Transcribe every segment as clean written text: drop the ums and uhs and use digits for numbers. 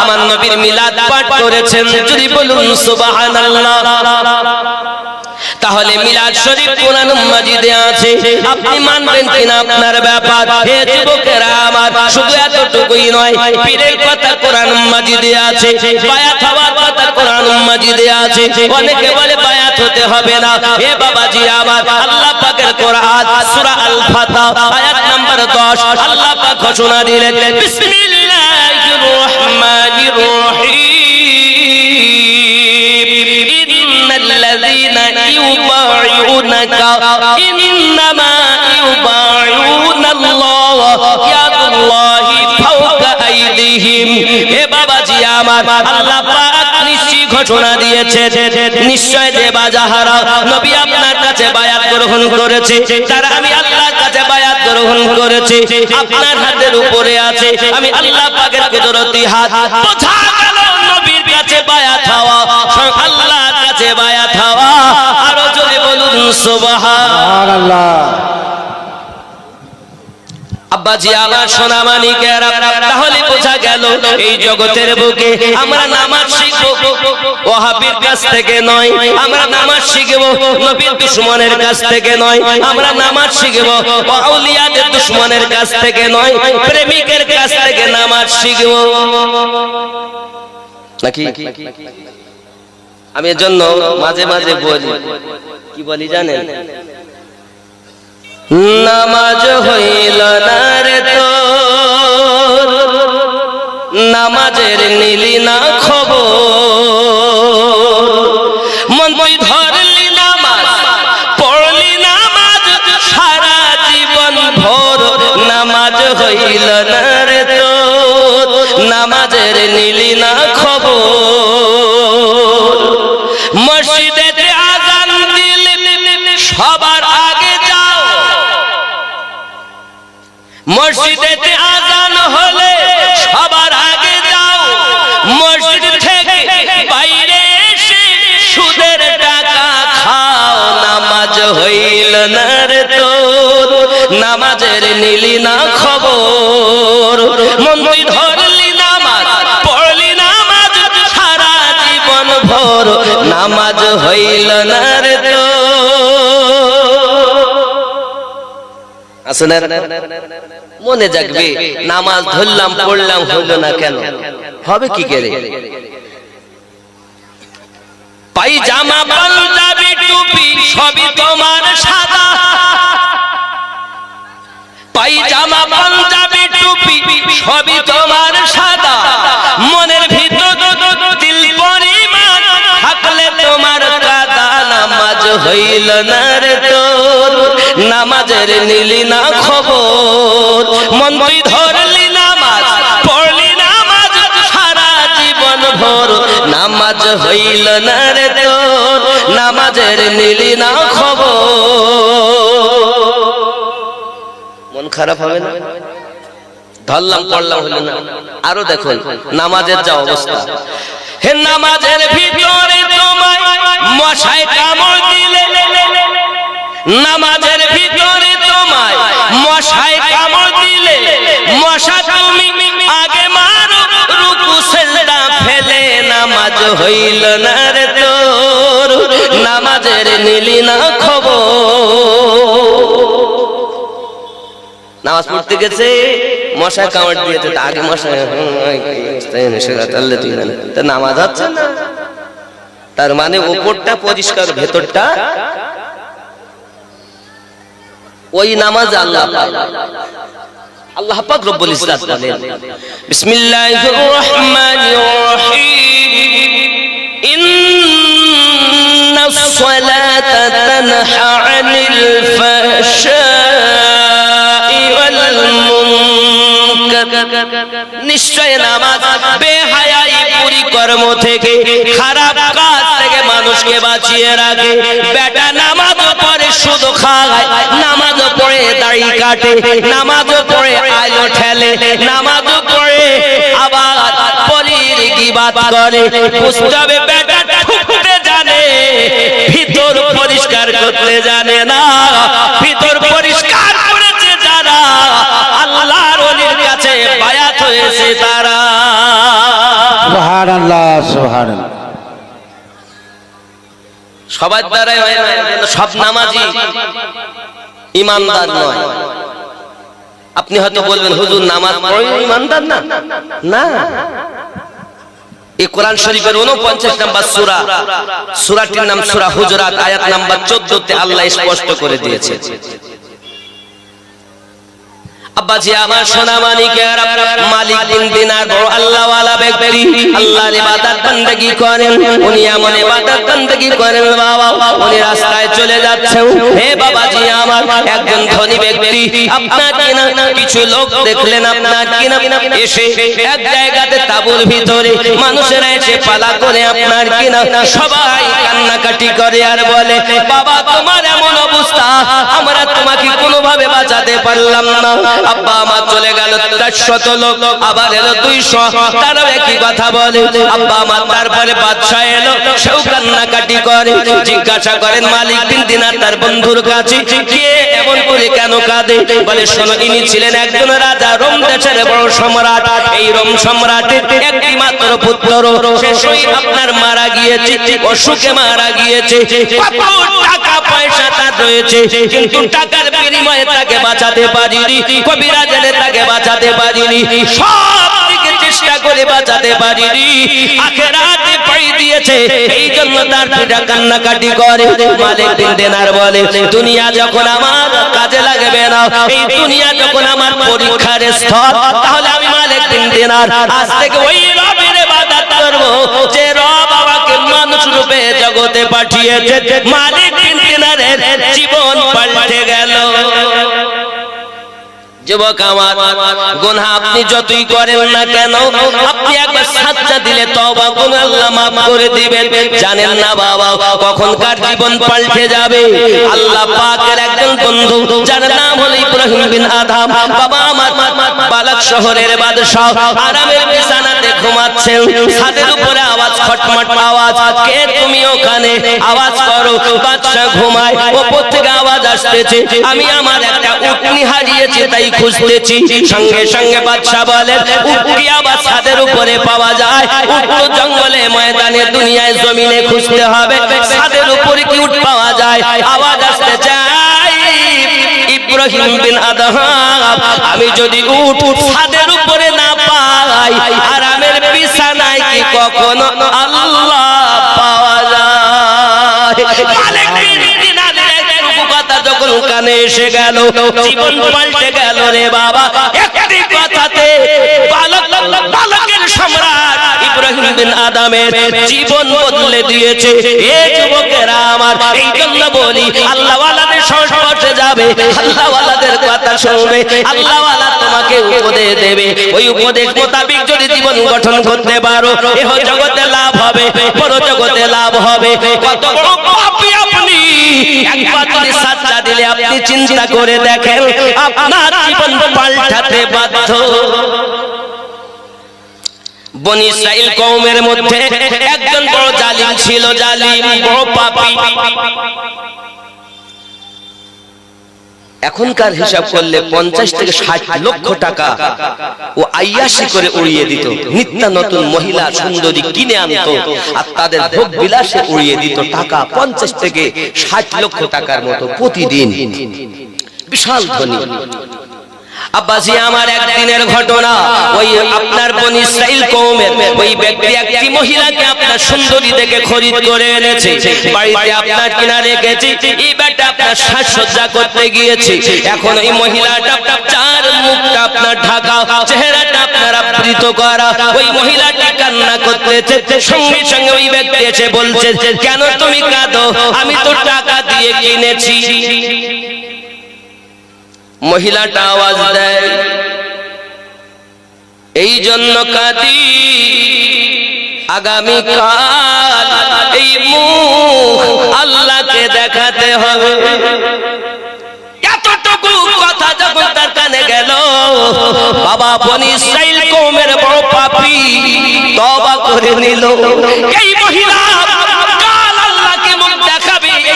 আমার নবীর মিলাদ পাঠ করেছেন, যদি বলুন সুবহানাল্লাহ। তাহলে মিলাদ শরীফ কোরআন মাজিদে আছে, আপনি মানবেন কিনা আপনার ব্যাপার। হে যুবকেরা আমার, শুধু এতটুকুই নয়, পীরের কথা কোরআন মাজিদে আছে, বায়াত হওয়ার কথা কোরআন মাজিদে আছে। অনেকে বলে বায়াত হতে হবে না। হে বাবাজি আমার, আল্লাহ পাকের কোরআন সূরা আল ফাতহ আয়াত নাম্বার 10 আল্লাহ পাক ঘোষণা দিলেন, বিসমিল্লাহির রহমানির রহিম, ইন্নাল্লাযীনা ইউবাইউনাকা ইন্নামা ইউবাইউনাল্লাহ ইয়াদুল্লাহি ফাওকা আইদিহিম। হে বাবাজি আমার, আল্লাহ পাক নিশ্চয় ঘোষণা দিয়েছে, নিশ্চয় দেবা যাহারা নবী আপনার কাছে বায়াত গ্রহণ করেছে, তারা আমি আল্লাহর কাছে বায়াত গ্রহণ করেছে, আপনার হাতের উপরে আছে আমি আল্লাহ পাকের কুদরতি হাত। বোঝা গেল নবীর কাছে বায়াত হওয়া, আল্লাহর কাছে বায়াত হওয়া। আরো জোরে বলুন সুবহানাল্লাহ। আব্বাজি আমার সোনা মানিকেরা, তাহলে বোঝা গেল এই জগতের বুকে আমরা নামাজ শিখবো ওয়াহাবির কাছ থেকে নয়, আমরা নামাজ শিখবো নবীর দুশমনের কাছ থেকে নয়, আমরা নামাজ শিখবো আউলিয়াদের দুশমনের কাছ থেকে নয়, প্রেমিকের কাছ থেকে নামাজ শিখবো নাকি? আমি এর জন্য মাঝে মাঝে বলি, কি বলি জানেন? নামাজ হইল না রে তোর, নামাজের নিলি না খবর, মন তুই ধরলি নামাজ, পড়লি নামাজ সারা জীবন ভোর, নামাজ হইল না রে তোর, নামাজের নিলি না খবর। মসজিদেতে আযান দিলে সবার আগে যাও, মসজিদেতে আযান হলে সবার আগে যাও, মসজিদ থেকে বাইরে এসে সুদের টাকা খাও, নামাজ হইল না রে তোর, নামাজের নিলি না খবর। মন তুই ধরলি নামাজ, পড়লি নামাজ সারা জীবন ভোর, নামাজ হইল না রে তোর। আসলে মনে জাগবে, নামাজ ধরলাম পড়লাম হইল না কেন, হবে কি করে? পায়জামা পাঞ্জাবি টুপি সবই তোমার সাদা, পায়জামা পাঞ্জাবি টুপি সবই তোমার সাদা, মনের ভিতর দিল পরিমাণ থাকলে তোমার কাদা, নামাজ হইল না রে তোর, নামাজের নিলি না খবর। মন তুই ধরলি নামাজ, পড়লি নামাজ সারা জীবন ভোর, নামাজ হইল না রে তোর, নামাজের নিলি না খবর। মন খারাপ হবে না? ধরলাম পড়লাম হইল না। আরো দেখুন নামাজের যা অবস্থা, হে নামাজের ভিতরে তোমায় মশায় কামড় দিলে, নামাজের ভিতরে তোমায় মশায় কামড় দিলে, মশা তুমি আগে মারো রুকু সিজদা ফেলে, নামাজ হইল না রে তোর, নামাজের নিলি না খবর। নামাজ পড়তে গেছে মশা কামড় দিয়েছে, তা আগে মশা তা নামাজ হচ্ছে না। তার মানে উপরটা পরিষ্কার, ভেতরটা ওই নামাজ আল্লাহ পাক, আল্লাহ পাক রব্বুল ইজ্জত বলেন, বিসমিল্লাহির রহমানির রহিম, ইন্নাস সালাতা তানহা আনিল ফাহশাই ওয়াল মুনকার, নিশ্চয় নামাজ বেহায়াই পরিকর্ম থেকে, খারাপ কাজ থেকে মানুষকে বাঁচিয়ে রাখে। বেটা নামাজ পড়ে সুদ খায়, নামাজ পড়ে দাড়ি কাটে, নামাজ পড়ে আলো ঠেলে, নামাজ পড়ে আবার পলির গীবাত করে। বুঝতে হবে বেটা ঠুকতে জানে, ভিতর পরিষ্কার করতে জানে না। ভিতর পরিষ্কার করেছে যারা, আল্লাহর ওলির কাছে বায়াত হয়েছে তারা। সুবহানাল্লাহ সুবহানাল্লাহ। সবার দ্বারাই হয় না, সব নামাজি ইমানদার নয়। আপনি হয়তো বলবেন হুজুর নামাজ পড়ে ইমানদার না, না। এই কোরআন শরীফের 49 নম্বর সূরা, সূরাটির নাম সূরা হুজুরাত, আয়াত নাম্বার 14 তে আল্লাহ স্পষ্ট করে দিয়েছে। আব্বাজি আমার সোনা মানিকের মালিক বিন দিনার বড় আল্লাহ ওয়ালা ব্যক্তি, আল্লাহর ইবাদত বান্দেগি করেন। উনি এমন ইবাদত বান্দেগি করেন বাবা, উনি রাস্তায় চলে যাচ্ছেন। হে বাবাজি আমার, একজন ধনী ব্যক্তি আপনার কিনা কিছু লোক দেখলেন আপনার কিনা এসে এক জায়গাতে তাঁবুর ভিতরে মানুষেরা এসে পালা করে আপনার কিনা সবাই কান্নাকাটি করে আর বলে, বাবা তোমার এমন অবস্থা, আমরা তোমাকে কোনোভাবে বাঁচাতে পারলাম না। আব্বা আমার চলে গেল 400 লোক, আবার এলো 200, তারাও একই কথা বলে। আব্বা আমার তারপরে বাদশা এলো, সেও কান্নাকাটি করে। জিজ্ঞাসা করেন মালিক বিন দিনার তার বন্ধুর কাছে, কে এমন করে কেন কাঁদে? বলে শোনো, ইনি ছিলেন একজন রাজা, রোম দেশের বড় সম্রাট। এই রোম সম্রাটের একটি মাত্র পুত্র, সে শহীদ আপনার মারা গিয়েছে, অসুখে মারা গিয়েছে। কত টাকা পয়সা তার রয়েছে, কিন্তু টাকার বিনিময়ে তাকে বাঁচাতে পারিনি, কবিরাজের তাকে বাঁচাতে পারিনি, সব দিকে চেষ্টা করে বাঁচাতে পারিনি। আখিরাতে পাই দিয়েছে, এই জন্য তার পিতা কান্নাকাটি করে। মালিক বিন দিনার বলে, দুনিয়া যখন আমার কাজে লাগবে না, এই দুনিয়া যখন আমার পরীক্ষার স্থল, তাহলে আমি মালিক বিন দিনার আজ থেকে ওই রবের ইবাদত করব যে রব আমাকে মানুষ রূপে জগতে পাঠিয়েছে। মালিক বিন দিনারের জীবন পাল্টে গেল। যুবক আমার, গুনাহ আপনি যতই করেন না কেন, আপনি একবার সাজদা দিলে তওবা করে আল্লাহ maaf করে দিবেন। জানেন না বাবা, কখন কার জীবন পাল্টে যাবে। আল্লাহ পাকের একজন বন্ধু, যার নাম হলো ইব্রাহিম বিন আদম। বাবা আমার বালাক শহরের বাদশা আরামের বিছানাতে ঘুমাচ্ছেন, ছাদের উপরে আওয়াজ, খটমট আওয়াজ। কে তুমি ওখানে? আওয়াজ করো। বাদশা ঘুমায়, উপর থেকে আওয়াজ আসতেছে, আমি আমার একটা উটনি হারিয়েছি তাই খুঁজতেছি। সঙ্গে সঙ্গে বাদশা বলেন, উটনি আবার ছাদের উপরে পাওয়া যায়? উট তো জঙ্গলে, ময়দানে, দুনিয়ায়, জমিনে খুঁজতে হবে, ছাদের উপরে কি উট পাওয়া যায়? আওয়াজ আসতে চাই, ইব্রাহিম বিন আদম, আমি যদি উট ছাদের উপরে না পাই, আরামের বিছানায় কি কখনো আল্লাহ পাওয়া যায়? মালিক বিন দিনারের একটুকু কথা যখন কানে এসে গেল, জীবন পাল্টে গেল রে বাবা। একটি কথাতে বালকের সম্রাট ইব্রাহিম বিন আদমের জীবন বদলে দিয়েছে। এ যুবকেরা আমার, এই জন্য বলি, আল্লাহ ওয়ালাদের সংস্পর্শে যাবে, আল্লাহ ওয়ালাদের কথা শুনবে, আল্লাহ ওয়ালা তোমাকে উপদেশ দেবে। ওই উপদেশ মোতাবেক যদি জীবন গঠন করতে পারো, এহ জগতে লাভ হবে, পর জগতে লাভ হবে। কত বড় পাপী আপনি! একবার যদি সাজদা দিলে আপনি চিন্তা করে দেখেন, আপনার জীবন পাল্টাতে বাধ্য। বনি ইসরাইল কওমের মধ্যে একজন বড় জালিম ছিল, জালিম, বড় পাপী। এখনকার হিসাব করলে 50 থেকে 60 লক্ষ টাকা ও আইয়াশি করে উড়িয়ে দিত। নিত্য নতুন মহিলা সুন্দরী কিনে আনতো আর তাদের ভোগ বিলাসে উড়িয়ে দিত টাকা 50 থেকে 60 লক্ষ টাকার মতো প্রতিদিন। বিশাল ধনী। আব্বাজি আমার একদিনের ঘটনা, ওই আপনার বনি ইসরাইল কওমের ওই ব্যক্তি একটি মহিলাকে আপনার সুন্দরী দেখে খরিদ করে এনেছে, বাড়িতে আপনার কিনা রেখেছে। এই ব্যাটা আপনার সাজসজ্জা করতে গিয়েছে। এখন এই মহিলাটা চার মুখটা আপনার ঢাকা, চেহারাটা আপনার আবৃত করা। ওই মহিলাটা কান্না করতেছে, সঙ্গে সঙ্গে ওই ব্যক্তি এসে বলছে, কেন তুমি কাঁদো? আমি তো টাকা দিয়ে কিনেছি। মহিলাটা আওয়াজ দেয়, এই জন্য কাঁদি, আগামীকাল এই মুখ আল্লাহকে দেখাতে হবে। এতটুকু কথা যখন তার কানে গেল, বাবা বনি ইসরাইল কওমের বড় পাপী তওবা করে নিল। এই মহিলা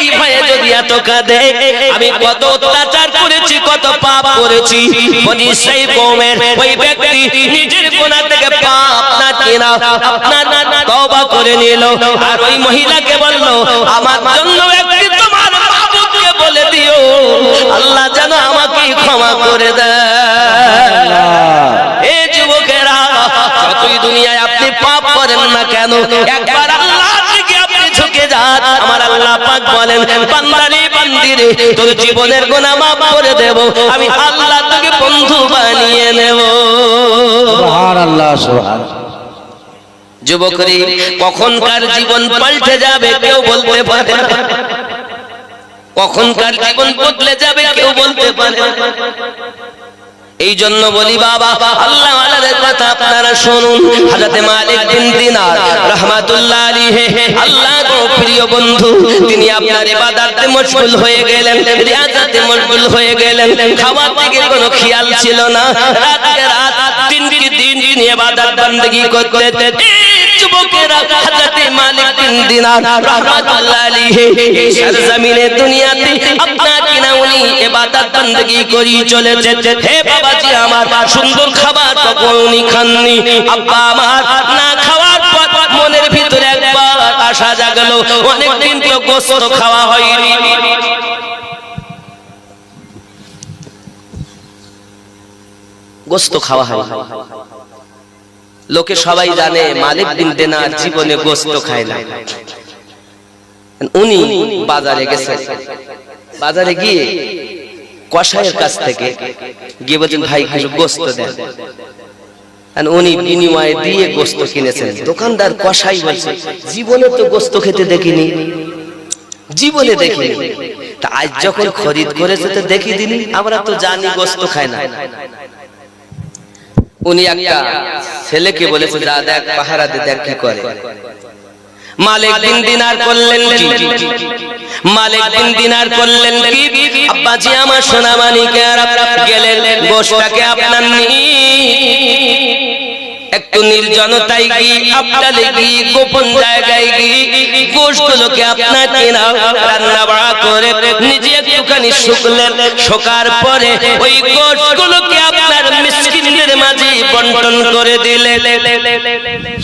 এই ভয়ে যদি এত কাঁদে, আমি কত অত্যাচার করেছি, কত পাপ করেছি। বনি ইসরাইল কওমের ওই ব্যক্তি নিজের গুনাহ থেকে পাপ না কিনা আপনার তওবা করে নিল আর ওই মহিলাকে বলল আমার জন্য একটি তোমার মাবুদকে বলে দিও আল্লাহ যেন আমাকে ক্ষমা করে দেয়। এই যুবকেরা যতই দুনিয়ায় আপনি পাপ করেন না কেন একবার আল্লাহর দিকে আপনি ঝুঁকে যান আমার আল্লাহ পাক বলেন বান্দারে বান্দিরে তোর জীবনের গুনাহ মাফ করে দেব আমি আল্লাহ তোকে বন্ধু বানিয়ে নেব। সুবহানাল্লাহ সুবহানাল্লাহ। যুবকরি কখনকার জীবন পাল্টে যাবে কেউ বলতে পারে না, কখনকার জীবন বদলে যাবে কেউ বলতে পারে না। এই জন্য বলি বাবা আল্লাহ ওয়ালাদের কথা আপনারা শুনুন। হযরত মালিক বিন দিনার রাহমাতুল্লাহ আলাইহি আল্লাহ গো প্রিয় বন্ধু তিনি আপনার ইবাদতে মশগুল হয়ে গেলেন, রিয়াজাতে মশগুল হয়ে গেলেন, খাওয়ার দিকে কোনো খেয়াল ছিল না, রাতকে রাত দিনকে দিন তিনি ইবাদত বندگی করতেন। যুবকেরা হযরত মালিক বিন দিনার রাহমাতুল্লাহ আলাইহি এই সরজমিনে দুনিয়াতে আপনার কিনা উনি ইবাদত বندگی করি চলেছেন। হে বাবাজি আমার সুন্দর খাবার তখন উনি খাননি, আব্বা আমার না খাওয়ার পর মনের ভিতরে একবার আশা জাগলো অনেকদিন তো গোশত খাওয়া হয়নি। গোশত খাওয়া হয় লোকে সবাই জানে মালিক বিন দিনার জীবনে গোশত খায় না। উনি বাজারে গেছেন, বাজারে গিয়ে কসাইয়ের কাছ থেকে গিয়ে বলছেন ভাই কিছু গোশত দেন, উনি বিনিময়ে দিয়ে গোশত কিনেছেন। দোকানদার কসাই বলছে জীবনে তো গোশত খেতে দেখিনি, জীবনে দেখিনি, তা আজ যখন খরিদ করেছে তো দেখি দিনি, আমরা তো জানি গোশত খায় না। উনি একটা ছেলেকে বলেছে যা দেখ পাহারা দে দেখ কি করে। মালিক বিন দিনার করলেন কি? মালিক বিন দিনার করলেন কি? আব্বাজি আমার সোনা মানিকেরা গেলেন গোশতটাকে আপনার একটু নির্জনতায় গিয়ে আপনালে গিয়ে গোপন জায়গায় গিয়ে গোশতগুলোকে আপনার কিনা রান্না বাড়া করে নিজে একটুখানি শুকলেন, শোকার পরে ওই গোশতগুলোকে আপনার মিসকিনদের মাঝে বন্টন করে দিলেন।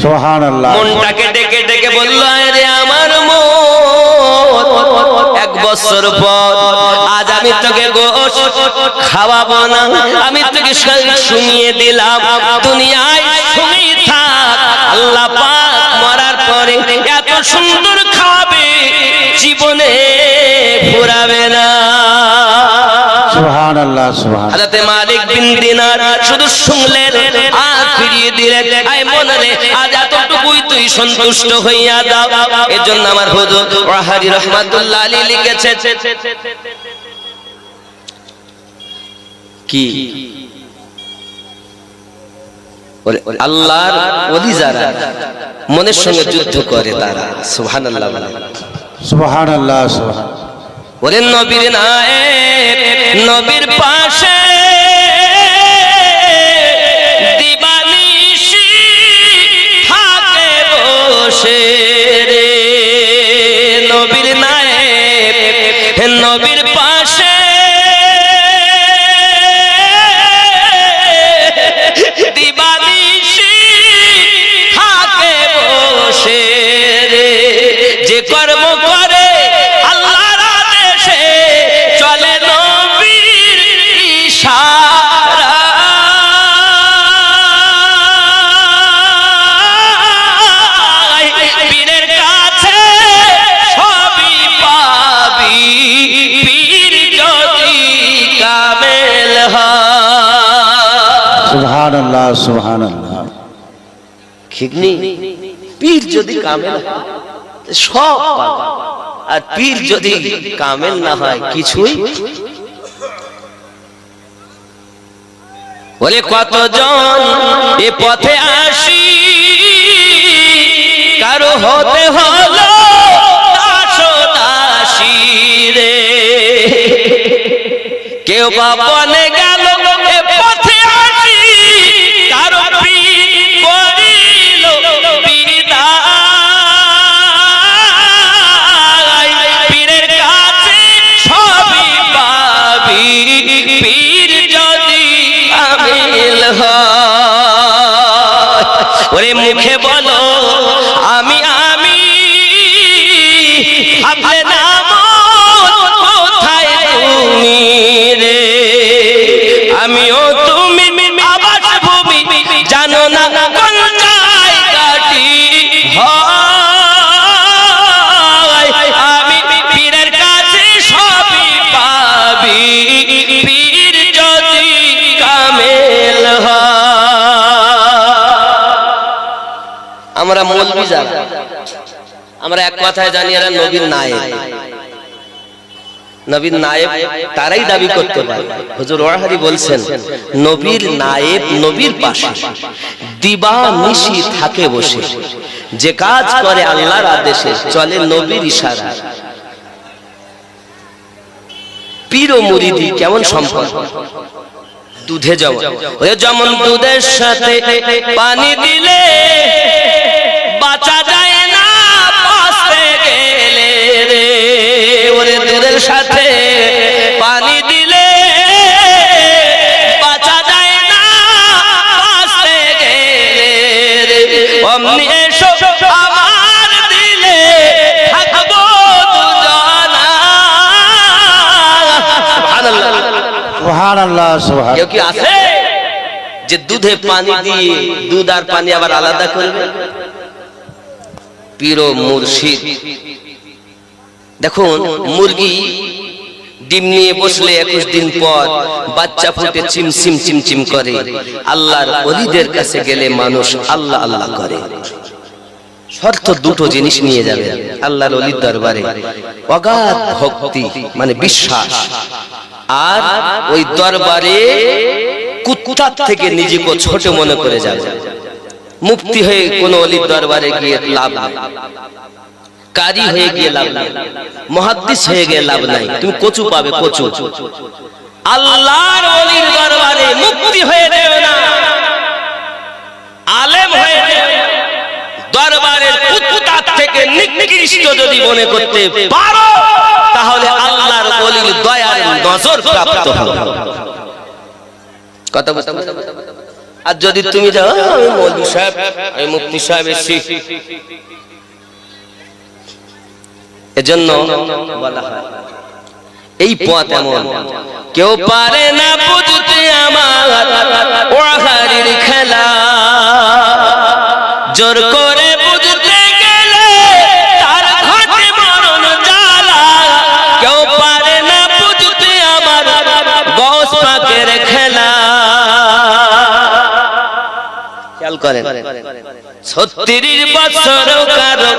সুবহানাল্লাহ। মনটাকে ডেকে ডেকে বলল আরে আমার মন, এক বছর পর আজ আমি তোকে গোশত খাওয়াবো না, আমি তোকে শুনিয়ে দিলাম দুনিয়ায় শুনি থাক, আল্লাহ পাক মরার পরে এত সুন্দর খাবে জীবনে ফুরাবে না। সুবহানাল্লাহ সুবহানাল্লাহ। হযরত মালিক বিন দিনার শুধু শুনলেন আর ফিরিয়ে দিলেন আয় মনরে আজ এতটুকুই তুই সন্তুষ্ট হইয়া দাও। এজন্য আমার হুজুর ওয়াহাবি রাহমাতুল্লাহ আলাইহি লিখেছেন কি আল্লাহর ওলি যারা মনের সঙ্গে যুদ্ধ করে তারা সুবহানাল্লাহ সুবহানাল্লাহ সুবহানাল্লাহ। ওরে নবীর নায়েব নবীর পাশে দিবানিশি থাকে বসে রে, নবীর নায়েব নবীর পাশে দিবানিশি থাকে বসে রে, যে কর্ম করে আল্লাহর আদেশে চলে নবীর ইশারায়, পীরের কাছে সবই পাবি পীর যদি কামেল হয়। সুবহানাল্লাহ সুবহানাল্লাহ। ঠিক নেই? পীর যদি কামেল হয় সব পাবে, আর পীর যদি কামেল না হয় কিছুই। বলে কতজন এ পথে আসি কারো হতে হলো দাসী রে, কেউ বা বনে গেল এ পথে আসি কারো পীর করিল বিদায়, পীরের কাছে সবই পাবি পীর যদি কামেল হয়। ওরে ওরে মুখে বলো আমি আমি, ভাবলে না কোথায় তুমি রে, আমিও তুমি আবাস ভূমি, জানো না কোন জায়গাটি হয়, আমি পীরের কাছে সবই পাবি, পীর যদি কামেল হয়। আমরা মৌলবি যারা, আমরা এক কথায় জানি এরা নবীর নায়েব। নবীর নায়েব তারাই দাবি করতে পারে। হুজুর ওয়াহাবি বলছেন নবীর নায়েব নবীর পাশে দিবানিশি থাকে বসে, যে কাজ করে আল্লাহর আদেশে, চলে নবীর ইশারা। পীর ও মুরিদি কেমন সম্পর্ক? দুধে যেমন, ওরে যেমন দুধের সাথে পানি দিলে বাঁচা যায় না বাঁচতে গেলে রে, ওরে দুধের সাথে পানি দিলে বাঁচা যায় না বাঁচতে গেলে রে, অমনি এসো আমার দিলে থাকবো দুজনা। সুবহানাল্লাহ সুবহান। কেউ কি আছে যে দুধে পানি দিয়ে দুধ আর পানি আবার আলাদা করবে? পীর ও মুর্শিদ। দেখুন মুরগি ডিম নিয়ে বসলে 21 দিন পর বাচ্চা ফুটে চিমচিম চিমচিম করে, আল্লাহর ওলিদের কাছে গেলে মানুষ আল্লাহ আল্লাহ করে। শর্ত দুটো জিনিস নিয়ে যাবে আল্লাহর ওলির দরবারে, অগাধ ভক্তি মানে বিশ্বাস, আর ওই দরবারে কুত্তার থেকে নিজেকে ছোট মনে করে যাবে। মুফতি হয়ে কোন ওলির দরবারে গিয়ে লাভ নেই, কারি হয়ে গিয়ে লাভ নাই, মুহাদ্দিস হয়ে গিয়ে লাভ নাই, তুমি কচু পাবে কচু। আল্লাহর ওলির দরবারে মুফতি হয়ে যেও না, আলেম হয়ে যেও না, দরবারের কুত্তার থেকে নিকৃষ্ট যদি মনে করতে পারো তাহলে আল্লাহর ওলির দয়ার নজর প্রাপ্ত হবে। কথা বুঝতে পারছো? আর যদি তুমি যাও আমি মৌলভী সাহেব, আমি মুফতি সাহেব এসেছি, এজন্য বলা হয় এই পথ এমন কেউ পারে না বুঝতে আমার ওয়াহারির খেলা, জোর করে বুঝতে গেলে তার ঘটে মরণ জ্বালা, কেউ পারে না বুঝতে আমার গৌস পাকের খেলা। খেয়াল করেন 36 বছর কারো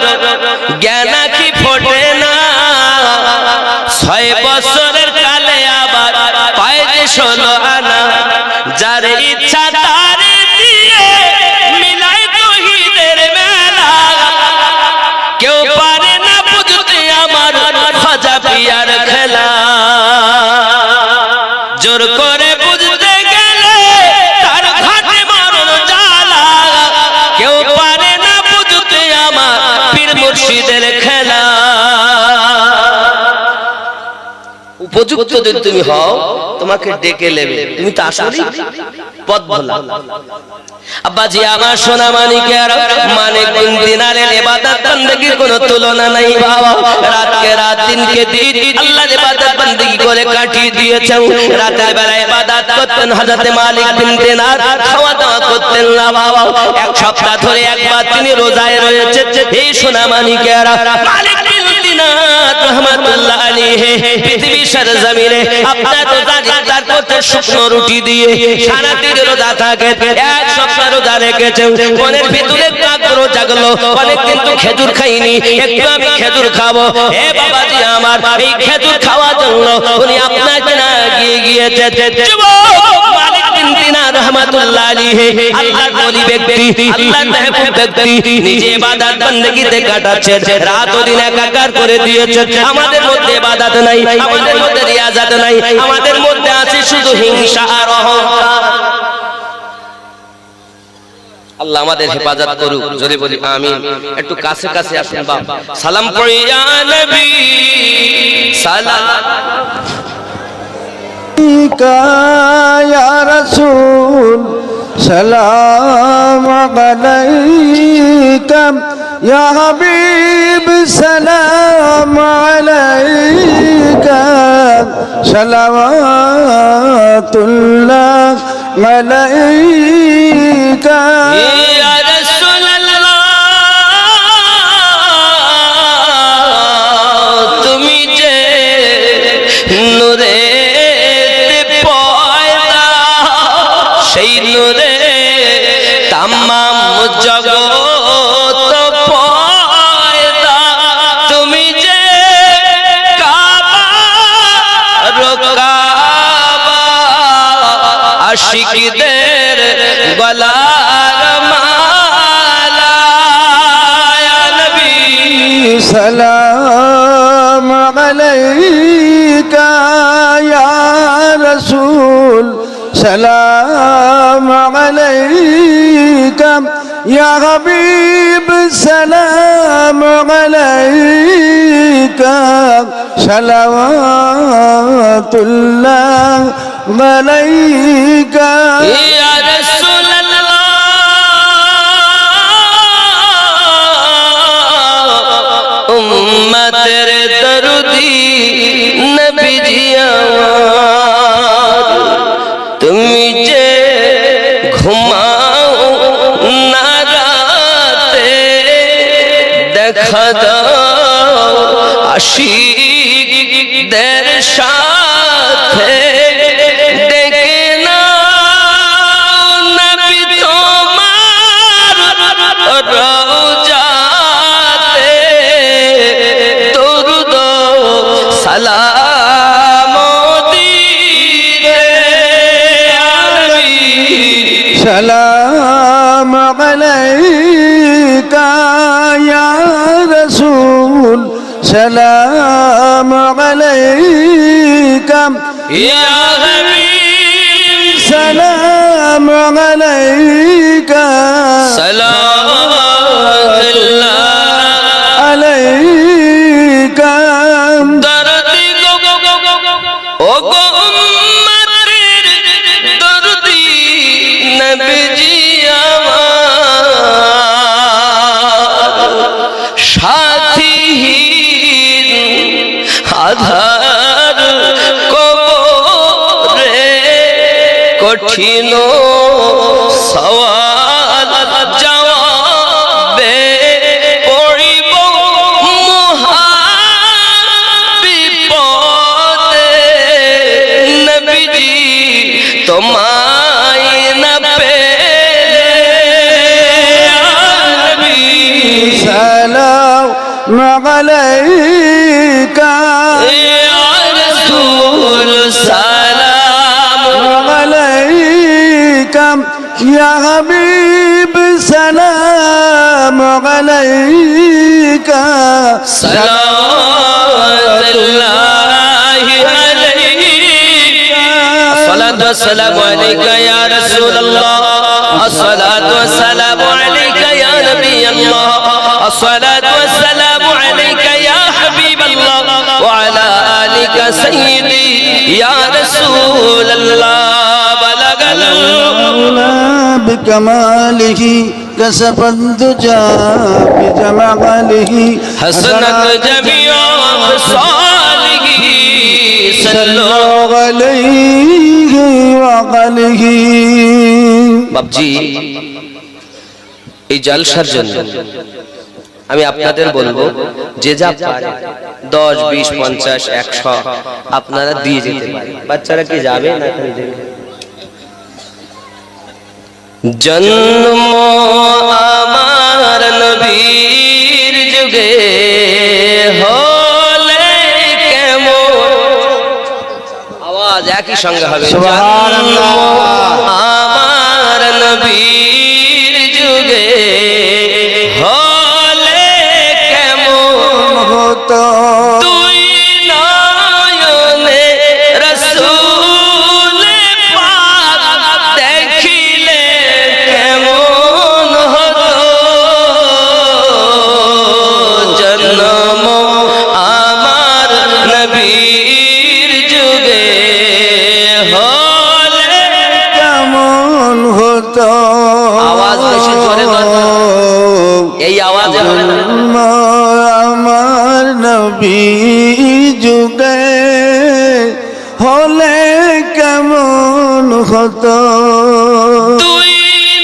জ্ঞান কি ফোটে না, 6 বছরের কালে আবার পায় যে 16 আনা, যার ইচ্ছা তার দিয়ে মিলাই তৌহিদের মেলা, কেউ পারে না বুঝতে আমার খাজা পিয়ার খেলা, জোর করে বুঝতে গেলে তার ঘাটে মরণ জ্বালা, কেউ পারে না বুঝতে আমার পীর মুর্শিদের খেলা। উপযুক্ত যদি তুমি হও তোমাকে ডেকে নেবে, তুমি তো আসলেই পথ ভোলা। আব্বাজি আমার সোনা মানিকের মানে কোন দিনারের ইবাদত বندگی কোনো তুলনা নাই বাবা, রাতকে রাত দিনকে দিন আল্লাহর ইবাদত বندگی করে কাটিয়ে দিয়েছেন। রাতের বেলা ইবাদত করতেন হযরত মালিক বিন দিনার, খাওয়া দাওয়া করতেন না বাবা, এক সপ্তাহ ধরে একবার তিনি রোজায় রয়েছে। এই সোনা মানিকের মালিক বিন দিনার রহমাতুল্লাহ আলাইহি পৃথিবীর সরজমিনে আপনার রোজা ইফতার করতে শুকনো রুটি দিয়ে সারা দিন রোজা থাকে, এক সপ্তাহ রোজা রেখেছে। মনের ভিতরে আগ্রহ জাগলো, অনেক কিন্তু খেজুর খাইনি, একটু আমি খেজুর খাবো। হে বাবাজি আমার, এই খেজুর খাওয়ার জন্য উনি আপনাকে না গিয়েছে মালিক বিন দিনার রহমাতুল্লাহ আলাইহি, আল্লাহর ওলি ব্যক্তি, আল্লাহর মেহবুব ব্যক্তি, নিজে ইবাদত বندگিতে কাটাচ্ছে, রাত ও দিন একাকার করে দিয়েছে। আমাদের মধ্যে ইবাদত নাই, আমাদের মধ্যে রিয়াজাত নাই, আমাদের মধ্যে আছে শুধু হিংসা আর অহংকার। আল্লাহ আমাদের হেফাজত করুক, জোরে বলি আমিন। একটু কাছে কাছে আসুন বাপ, সালাম পড়ি ইয়া নবী সালাম ইয়া রাসূল سلام عليك يا حبيب سلام عليك صلوات الله عليك يا رسول الله তুমি যে নূরে পয়দা সেই নূরে তামাম জগৎ পয়দা তুমি যে কাবা রকাবা আশিকদের গলার মালা ইয়া নবী سلام عليك يا رسول سلام عليك يا حبيب سلام عليك صلوات الله عليك يا رسول الله উম্মতের দরদি নবীজি আমার তুমি যে ঘুমাও না রাতে দেখা দাও আশিকদের সাথে ডেকে নাও নবী তোমার রওজাতে দরুদ সালাম দিতে আরবি سلام عليك يا رسول سلام عليك يا حبيب سلام عليك صلوات الله عليك দরদি ও গো উম্মতের দরদি নবীজি আমার সাথীহীন আধার কবরে কঠিন সওয়াল জবাবে পড়িব মহা বিপদে নবীজি তোমায় না পেলে নবী سلام عليك يا رسول سلام عليك يا حبيب سلام عليك صلوات الله عليك الصلاة والسلام عليك يا رسول الله الصلاة والسلام عليك يا نبي الله الصلاة والسلام عليك يا حبيب الله وعلى آلك سيدي يا رسول الله بلغ المولى بكماله كسف الدجى بجماله حسنت جميع خصاله صلوا عليه وعليه বাবজি এই জলসার জন্য আমি আপনাদের বলবো যে যা পারে 10 20 50 100 আপনারা দিয়ে যেতে পারেন বাচ্চারা কি যাবে না এখানে দেবে জন্ম আমার নবীর যুগে হলে কেমন আওয়াজ একই সঙ্গে হবে সুবহানাল্লাহ আমার নবীর যুগে হলে কেমন হতো তুই নয়নে রাসূল পাক দেখিলে কেমন হতো জন্ম আমার নবীর যুগে হলে কেমন হতো জন্ম আমার নবী যুগে হলে কেমন হতো তুই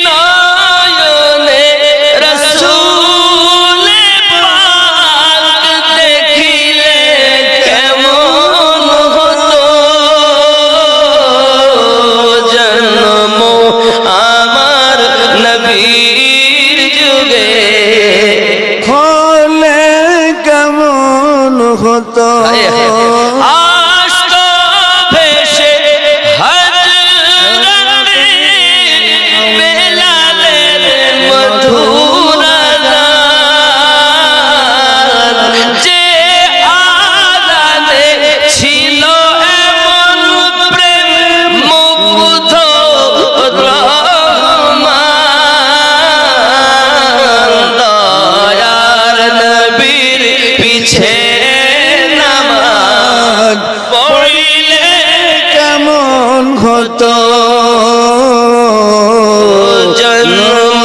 নয়নে রাসূল পাক দেখিলে কেমন হতো জন্ম আমার নবীর যুগে হলে কেমন হতো আসতো ভেসে হযরতে বেলালের মধুর আযান যে আযানে ছিল এমন প্রেম মুগ্ধ রহমান দয়ার নবীর পিছে নামাজ পড়িলে কেমন হতো জন্ম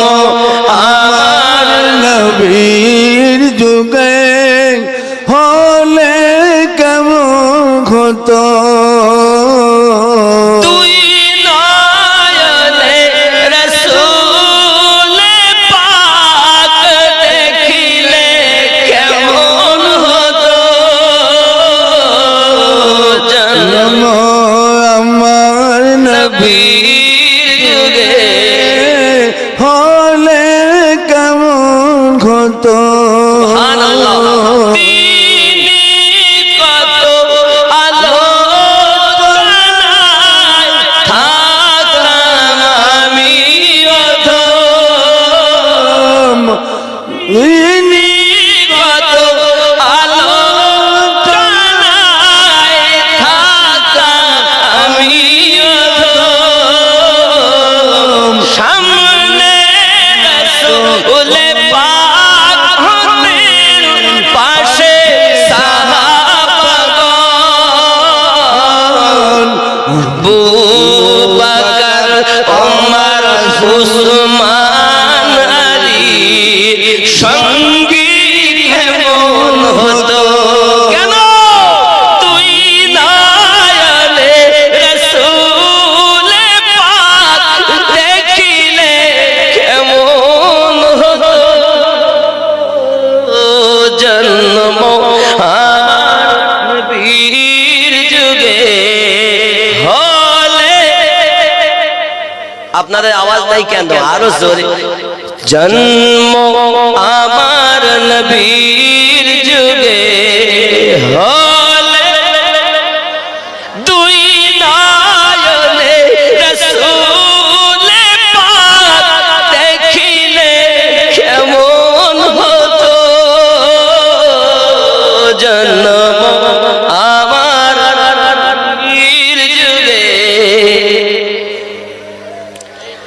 আমার নবীর যুগে হলে কেমন হতো তুই নয়নে রাসূল পাক দেখিলে কেমন হতো জন্ম আমার নবীর যুগে হলে কেমন হতো সুবহানাল্লাহ তিনি কত আলোচনায় থাকলাম আমি অধম তিনি কত আলোচনায় থাকলাম আমি অধম সামনে রাসূল পাক হতেন পাশে সাহাবাগণ আবু বকর ওমর উসমান আলী সঙ্গী কেমন হতো কেন তুই নয়নে রাসূল পাক দেখিলে কেমন হতো জন্ম আমার নবীর যুগে হলে আপনাদের আওয়াজ নাই কেন আরো জোরে জন্ম আমার নবীর যুগে হলে দুই নয়নে রাসূল পাক দেখিলে কেমন হতো জন্ম আমার নবীর যুগে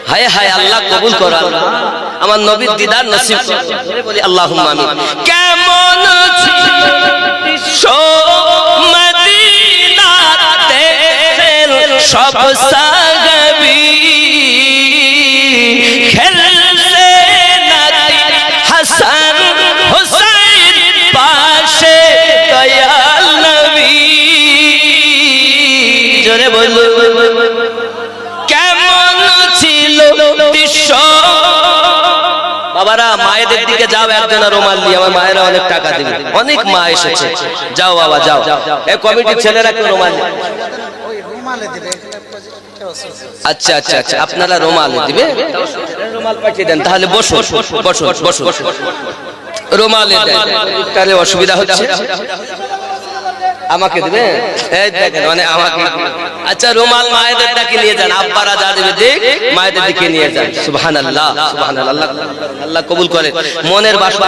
হায় হায় আল্লাহ কবুল করো আমার নবীর দিদার নসিব করো বলি আল্লাহুম্মা আমিন কেমন ছিল বিশ্ব মদিনাতে সব সাহাবী খেলছে নাতি হাসান হুসাইন পাশে দয়াল নবী জোরে বলো কেমন ছিল দৃশ্য বাবারা মায়েদের দিকে যাও একজনা রুমাল নিয়ে আমার মায়েরা অনেক টাকা দিবে অনেক মা এসেছে যাও বাবা যাও এই কমিটির ছেলেরা একটু রুমাল আচ্ছা আচ্ছা আচ্ছা আপনারা রুমাল দিবে রুমাল পাঠিয়ে দেন তাহলে বসো বসো বসো রুমালে দেন তাহলে অসুবিধা হচ্ছে আমাকে দেবে এই দেখেন মানে আমাকে আচ্ছা রুমাল মায়েদের দিকে নিয়ে যান আব্বারা যা দেবে দেখ মায়েদের দিকে নিয়ে যান সুবহানাল্লাহ সুবহানাল্লাহ আল্লাহ কবুল করে মনের বাসনা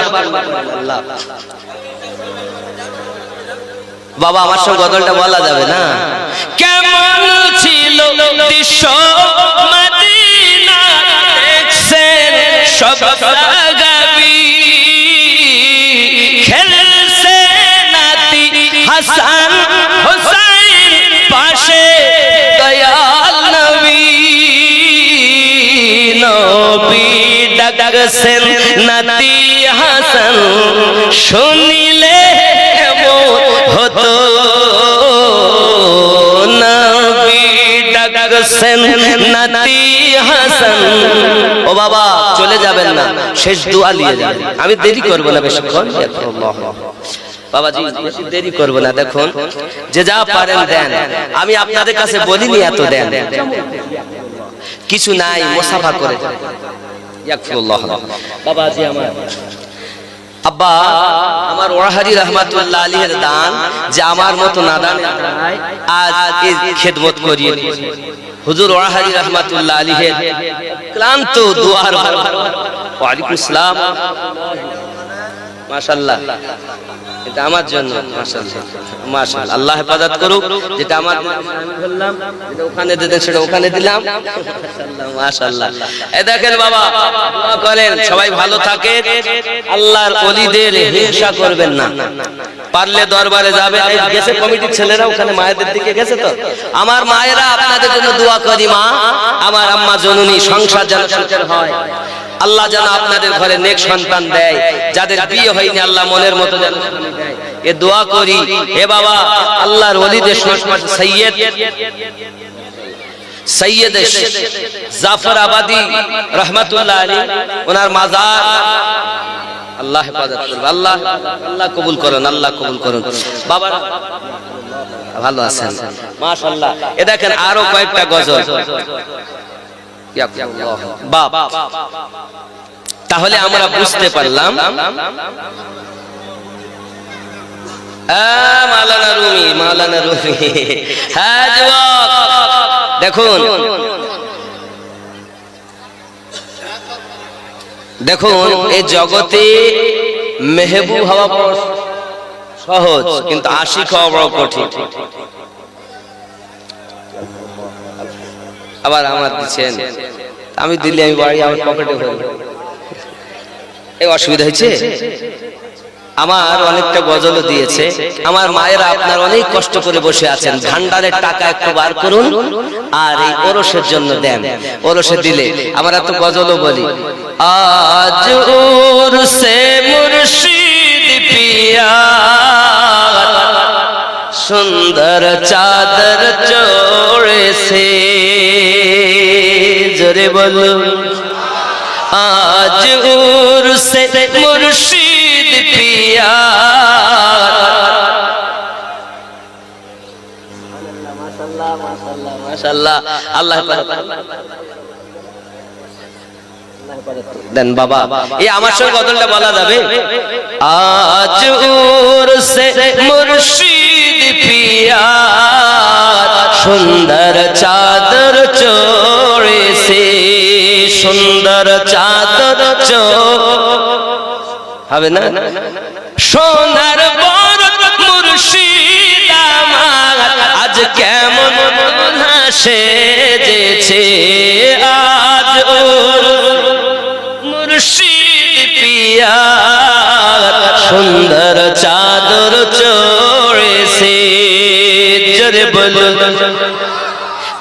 আল্লাহ বাবা আমার সঙ্গে গজলটা বলা যাবে না কেমন ছিল দৃশ্য মদিনা দেখছেন সব সাহাবী খেলছে নাতি হাসান হুসাইন পাশে দয়াল নবী নবী ডাকছেন নাতি হাসান হাসান শুনিলে হতো নবী ডাকছেন নাতি হাসান। ও বাবা চলে যাবেন না, শেষ দোয়া নিয়ে যাবেন, আমি দেরি করব না বেশিক্ষণ। বাবাজি বেশি দেরি করব না, দেখুন যে যা পারেন দেন, আমি আপনাদের কাছে বলিনি এত দেন, কিছু নাই মুসাফা করে ইয়াকফুল্লাহ। বাবাজি আমার আব্বা আমার ওয়াহারি রহমাতুল্লাহ আলাইহির দান, যে আমার মতো নাদান আজ এই খেদমত করিয়ে হুজুর ওয়াহারি রহমাতুল্লাহ আলাইহির ক্লান্ত দুয়ার। ওয়া আলাইকুম আসসালাম, মাশাআল্লাহ, এটা আমার জন্য, মাশাআল্লাহ মাশাআল্লাহ, আল্লাহ হেফাজত করুক। যেটা আমার আমি বললাম, যেটা ওখানে দিতেন সেটা ওখানে দিলাম, মাশাআল্লাহ মাশাআল্লাহ। এই দেখেন বাবা দোয়া করেন সবাই ভালো থাকে, আল্লাহর ওলিদের হিংসা করবেন না, পারলে দরবারে যাবে। এই গেছে কমিটির ছেলেরা ওখানে মায়েদের দিকে গেছে, তো আমার মায়েরা আপনাদের জন্য দোয়া করি, মা আমার আম্মা জননী সংসার যেন সুখের হয়, আল্লাহ যেন আপনাদের ঘরে নেক সন্তান দেয়, যাদের বিয়ে হয়নি আল্লাহ মনের মতো যেন দেয়, এ দোয়া করি। হে বাবা আল্লাহর ওলিদের সৈয়দ জাফর আবাদি রহমাতুল্লাহ আলাইহি ওনার মাজার আল্লাহ হেফাজত করবে, আল্লাহ আল্লাহ কবুল করুন, আল্লাহ কবুল করুন। বাবা ভালো আছেন মাশাআল্লাহ। এ দেখেন আরো কয়েকটা গজল। বাপ তাহলে আমরা বুঝতে পারলাম মাওলানা রুমি, মাওলানা রুমি। হ্যাঁ যুবক দেখুন, দেখুন এই জগতে মেহবুব হওয়া বড় সহজ, কিন্তু আশিক হওয়া বড় কঠিন। আবার আমার দিচ্ছেন, আমি দিল্লি, আমি বাড়ি আমার পকেটে ভরি, এই অসুবিধা হয়েছে। আমার অনেকটা গজলও দিয়েছে, আমার মায়েরা আপনার অনেক কষ্ট করে বসে আছেন, ভান্ডারের টাকা একটু বার করুন আর এই ওরসের জন্য দেন, ওরসে দিলে আমরা তো গজলও বলি। আজ উরসে মুর্শিদ পিয়া সুন্দর চাদর চড়েছে, জোরে বলো আজ উরসে মুর্শিদ পিয়া। মাশাআল্লাহ মাশাআল্লাহ মাশাআল্লাহ, আল্লাহ দেন বাবা। এই আমার সঙ্গে গজলটা বলা যাবে। আজ উরসে মুর্শিদ পিয়া সুন্দর চাদর চড়েছে, সুন্দর চাদর হবে না, সোনার বর মুর্শিদ আমার আজ কেমন সেজেছে, আজ মুর্শিদ পিয়া সুন্দর চাদর চড়েছে, জোরে বলো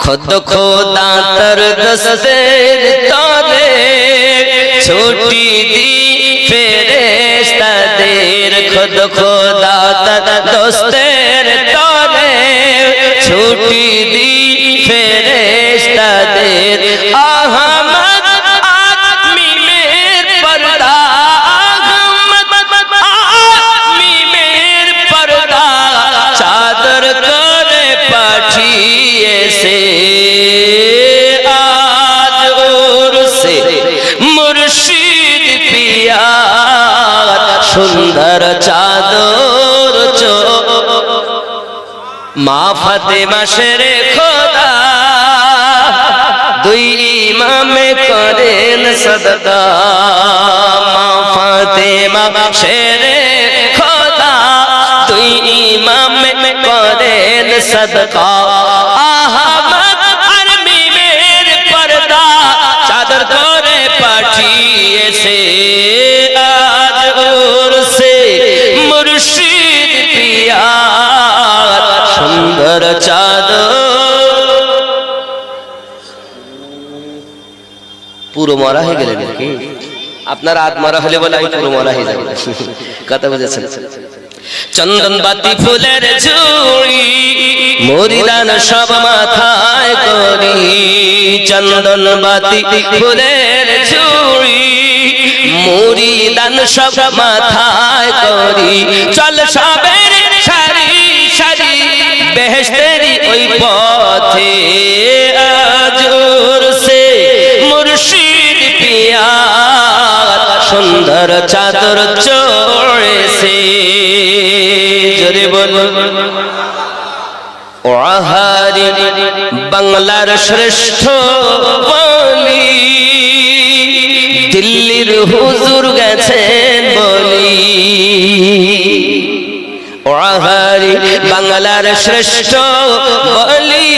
খুদ খোদা তর দস্তের তলে ছুটি দি ফেরেশতাদের, খুদ খোদা তর দস্তের তলে ছুটি দি ফেরেশতাদের, আহমদ আমিমের পর্দা, আহমদ আমিমের পর্দা চাদর করে পাঠিয়েছে, আজ উরসে মুর্শিদ পিয়া সুন্দর চাদর মা ফাতেমা শেরে খোদা দুই ইমামে করেন সদকা, মা ফাতেমা শেরে খোদা দুই ইমামে করেন সদকা, আহমদ আর মিমের পর্দা চাদর করে পাঠিয়েছে, আজ উরসে মুর্শিদ পিয়া সুন্দর চাদর। পুরো মরা হয়ে গেলেন নাকি? আপনার হাত মারা হলে বলে আমি পুরো মরা হয়ে যাবো, কথা বুঝেছেন? চন্দন বাতি ফুলের ঝুড়ি মরিদান সব মাথায় করি, চন্দন বাতি ফুলের ঝুড়ি মরিদান সব মাথায় করি, চল সবের সারি সারি বেহেশতেরি ওই পথে, আজর সে মুর্শিদ পিয়া সুন্দর চাদর চড়েছে, জোরে বলো ওয়াহারি বাংলার শ্রেষ্ঠ বলি, দিল্লির হুজুর গেছেন বলি, ওয়াহারি বাংলার শ্রেষ্ঠ বলি,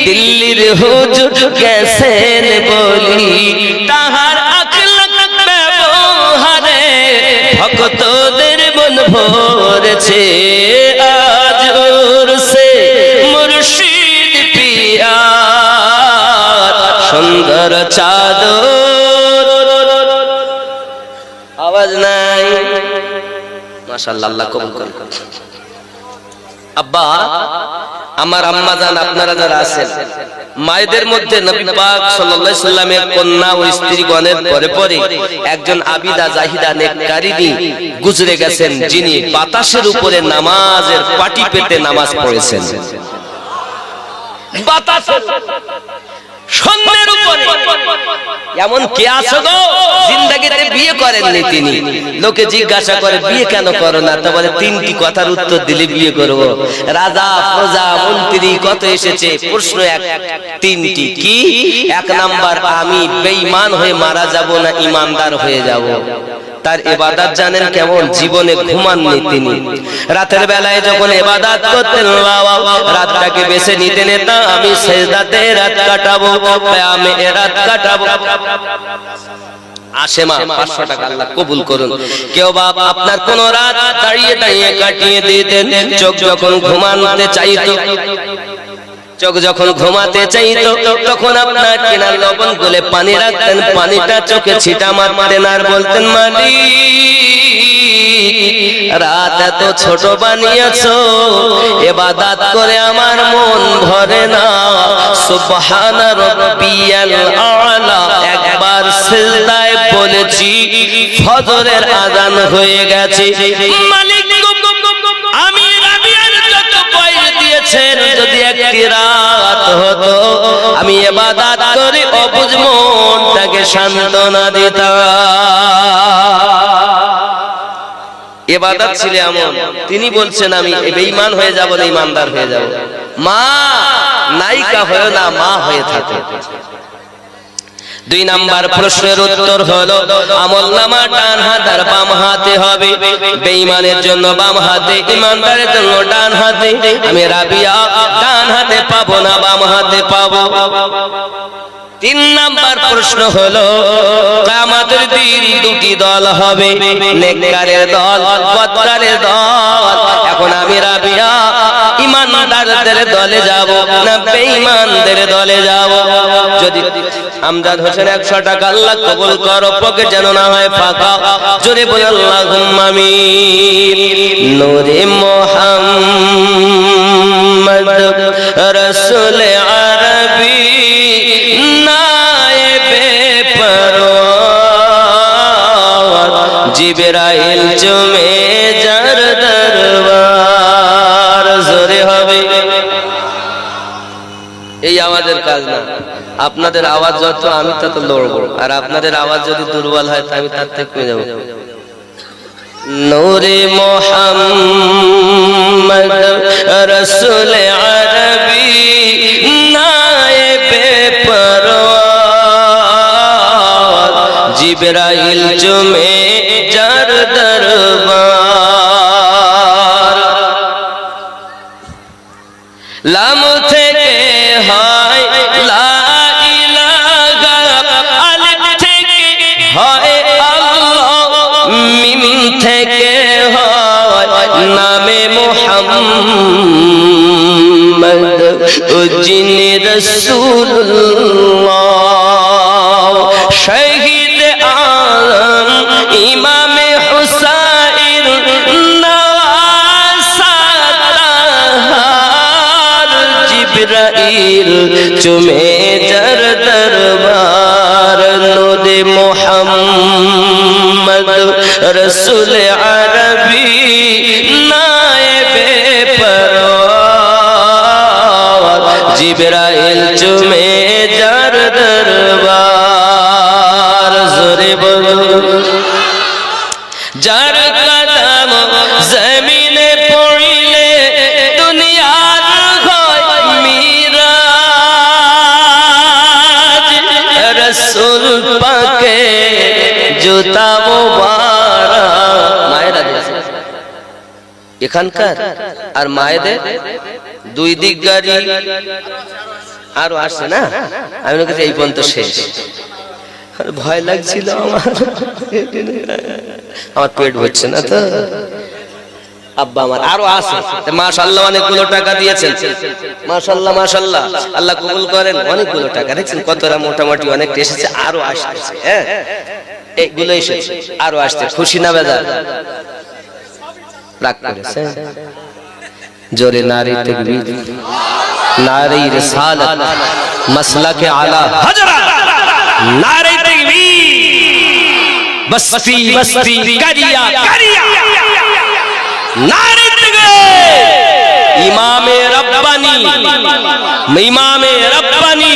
দিল্লির হুজুর গেছেন বলি, তাহার ভক্তদের মন ভরেছে, আজ উরসে মুর্শিদ পিয়া সুন্দর চাদর, আওয়াজ নাই, মাশাআল্লাহ, আল্লাহ কবুল করুন। আব্বা আমার আম্মা জান আপনারা যারা আছেন, মায়েদের মধ্যে নবী পাক সাল্লাল্লাহু আলাইহি সাল্লামের কন্যা ও স্ত্রীগণের পরে পরে একজন আবিদা জাহিদা নেককারিনী গুজরে গেছেন, যিনি বাতাসের উপরে নামাজের পাটি পেতে নামাজ পড়েছেন, বাতাসের সন্ধ্যের উপরে। এমন কে আছে গো জিন্দেগিতে বিয়ে করেননি তিনি? লোকে জিজ্ঞাসা করে বিয়ে কেন করো না, তো বলে তিনটি কথার উত্তর দিলে বিয়ে করব। রাজা প্রজা মন্ত্রী কত এসেছে, প্রশ্ন এক তিনটি, কি? এক নাম্বার, আমি বেঈমান হয়ে মারা যাব না ঈমানদার হয়ে যাব। তার ইবাদত জানেন কেমন? জীবনে ঘুমাননি তিনি, রাতের বেলায় যখন ইবাদত করতেন রাতটাকে বেছে নিতেন, না আমি সিজদাতে রাত কাটাবো, কিয়ামে রাত কাটাবো। আসে মা 500 টাকা আল্লাহ কবুল করুন। কেউ বাপ আপনার কোন রাত দাঁড়িয়ে দাঁড়িয়ে কাটিয়ে দিতেন, চোখ যখন ঘুমাতে চাইতো, চোখ যখন ঘুমাতে চাইতো তখন আপনার কেনার লবণ গুলে পানি রাখতেন, পানিটা চোখে ছিটা মারতেন আর বলতেন মালিক রাত এত ছোট বানিয়েছো, ইবাদত করে আমার মন ভরে না, সুবহানা রাব্বিয়াল আ'লা একবার সিজদায় বলেছি, ফজরের আযান হয়ে গেছে, মালিক আমি রাবিয়ার যত পয়সা দিয়েছেন যদি একটি রাত হতো আমি ইবাদত করে অবুঝ মনটাকে সান্ত্বনা দিতাম। ইবাদত ছিল এমন, তিনি বলছেন আমি বেঈমান হয়ে যাব না ঈমানদার হয়ে যাব। মা নায়িকা হয়ে না, মা হয়ে থাকে। 2 নাম্বার প্রশ্নের উত্তর হলো আমলনামা ডান হাত আর বাম হাতে হবে, বেঈমানের জন্য বাম হাতে, ঈমানদারের জন্য ডান হাতে। আমি রাবিয়া ডান হাতে পাবো না বাম হাতে পাবো। 3 নাম্বার প্রশ্ন হলো কিয়ামতের দিন 2টি দল হবে, নেককারের দল, বদকারের দল। এখন আমি রাবিয়া ঈমানদারদের দলে যাব না বেঈমানদের দলে যাব? যদি আমজাদ হোসেন 100 টাকা আল্লাহ কবুল করো, পকেট যেন না হয় ফাঁকা, জোরে বলে আল্লাহুম্মা আমিন। নূরে মুহাম্মদ রাসূল আরবি নায়েবে পরওয়ার, জিবরাইল জুমে যার দরবার। জোরে হবে, এই আমাদের কাজ না। আপনাদের আওয়াজ যত আমি তত লড়বো, আর আপনাদের আওয়াজ যদি দুর্বল হয় আমি তার থেকে কমে যাবো। নূরে মুহাম্মদ রাসূল আরবি নায়েবে পরওয়ার, জিবরাইল জুমে যার দরবার। লাম থেকে হয় লা ইলাহা, আলিফ থেকে হয় আল্লাহ, মিম থেকে হয় নামে মুহাম্মদ, ও যিনি রাসূলুল্লাহ শহীদ আলম জিবরাইল চুমে যার দরবার নূরে মুহাম্মদ রসুল আরবি নায়েবে পরওয়ার জিবরাইল চুমে যার দরবার জোরে বলো যার কদম জমিনে পড়িলে দুনিয়ার হয় মিরাজ রাসূল পাকে জুতা মুবারক মায়েরা এখানকার আর মায়েদের দুই দিক গাড়ি আরো আসছে না আমি বলছি এই পর্যন্ত শেষ ভয় লাগছিল আমার পেট ভরছে না তো আব্বা আমার আরো আছে মাশাআল্লাহ অনেকগুলো টাকা দিয়েছেন মাশাআল্লাহ মাশাআল্লাহ আল্লাহ কবুল করেন অনেকগুলো টাকা দেখছেন কতটা মোটামুটি অনেক এসেছে আরো আসছে হ্যাঁ এইগুলো এসেছে আরো আসছে খুশি না বেজার রাগ করেছে জোরে নারী তাকবীর নারী রিসালাত মাসলাকে আলা হাজরা নারে তাকবীর বস্তি বস্তি করিয়া করিয়া নারে তাকবীর ইমামে রব্বানি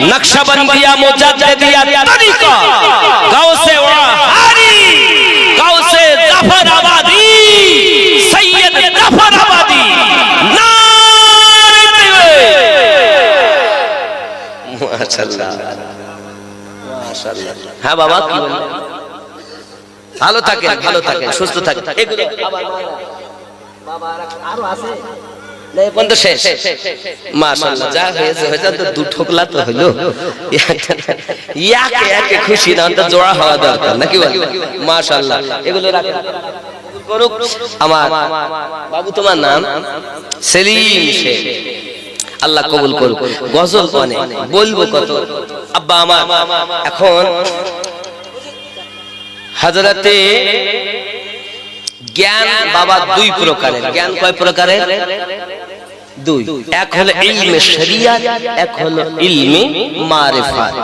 নকশবন্দিয়া মুজাদ্দিদিয়া তরিকা গাউসে ওয়াহারি গাউসে জাফরাবাদী সৈয়দ জাফরাবাদী নারে তাকবীর মাশাআল্লাহ হ্যাঁ বাবা কি বলেন ভালো থাকেন সুস্থ থাকেন এগুলো বাবা আরো আছে না এখন তো শেষ মাশাআল্লাহ যা হয়েছে তো দু ঠোকলা তো হলো একে খুশি না তো জোড়া হওয়া দরকার নাকি বল মাশাআল্লাহ এগুলো রাখেন করুক আমার বাবু তোমার নাম সেলিম শেখ আল্লাহ কবুল করুক গজল অনেক বলবো কত আব্বা আমার এখন হযরতে জ্ঞান বাবা দুই প্রকারের জ্ঞান কয় প্রকারের দুই এক হলো ইলমে শরিয়াত এক হলো ইলমে মারিফাত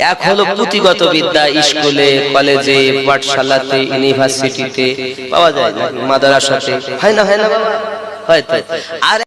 এক হলো পুঁথিগত বিদ্যা স্কুলে কলেজে পাঠশালাতে ইউনিভার্সিটিতে পাওয়া যায় না মাদ্রাসাতে হয় না বাবা হয়তো আর